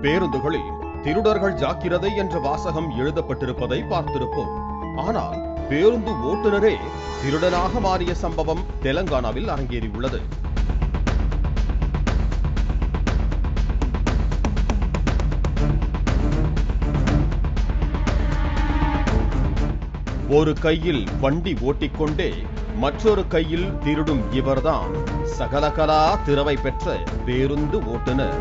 பேருந்துகளில் திருடர்கள் ஜாக்கிரதை என்ற வாசகம் எழுதப்பட்டிருப்பதை பார்த்திருப்போம். ஆனால் பேருந்து ஓட்டுநரே திருடனாக மாறிய சம்பவம் தெலங்கானாவில் அரங்கேறியுள்ளது. ஒரு கையில் வண்டி ஓட்டிக்கொண்டே மற்றொரு கையில் திருடும் இவர்தான் சகலகலா திறமை பெற்ற பேருந்து ஓட்டுநர்.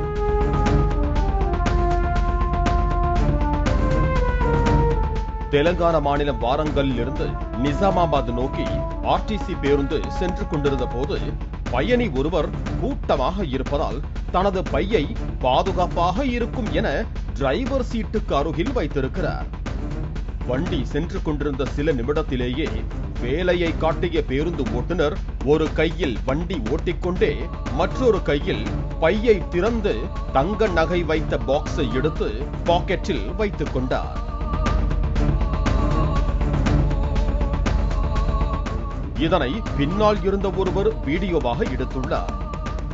தெலங்கானா மாநிலம் வாரங்கலில் இருந்து நிசாமாபாத் நோக்கி ஆர்டிசி பேருந்து சென்று கொண்டிருந்த போது பயணி ஒருவர் கூட்டமாக இருப்பதால் தனது பையை பாதுகாப்பாக இருக்கும் என டிரைவர் சீட்டுக்கு அருகில் வைத்திருக்கிறார். வண்டி சென்று கொண்டிருந்த சில நிமிடத்திலேயே வேலையை காட்டிய பேருந்து ஓட்டுநர் ஒரு கையில் வண்டி ஓட்டிக்கொண்டே மற்றொரு கையில் பையை திறந்து தங்க நகை வைத்த பாக்ஸை எடுத்து பாக்கெட்டில் வைத்துக் கொண்டார். இதனை பின்னால் இருந்த ஒருவர் வீடியோவாக எடுத்துள்ளார்.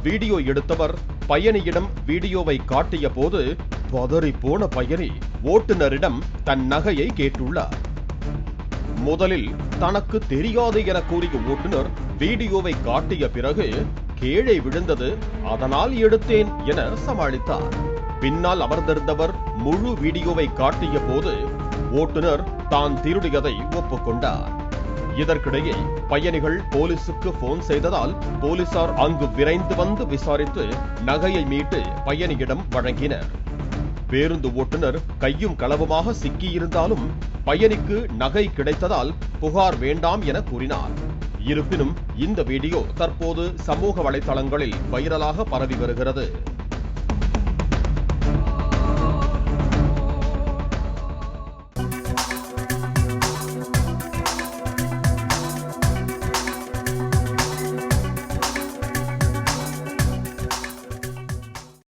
வீடியோ எடுத்தவர் பயணியிடம் வீடியோவை காட்டிய போது பதறி போன பயணி ஓட்டுநரிடம் தன் நகையை கேட்டுள்ளார். முதலில் தனக்கு தெரியாது என கூறிய ஓட்டுநர் வீடியோவை காட்டிய பிறகு கீழே விழுந்தது, அதனால் எடுத்தேன் என சமாளித்தார். பின்னால் அமர்ந்திருந்தவர் முழு வீடியோவை காட்டிய போது ஓட்டுநர் தான் திருடியதை ஒப்புக்கொண்டார். இதற்கிடையே பயணிகள் போலீசுக்கு போன் செய்ததால் போலீசார் அங்கு விரைந்து வந்து விசாரித்து நகையை மீட்டு பயணியிடம் வழங்கினர். பேருந்து ஓட்டுநர் கையும் களவுமாக சிக்கியிருந்தாலும் பயணிக்கு நகை கிடைத்ததால் புகார் வேண்டாம் என கூறினார். இருப்பினும் இந்த வீடியோ தற்போது சமூக வலைதளங்களில் வைரலாக பரவி வருகிறது.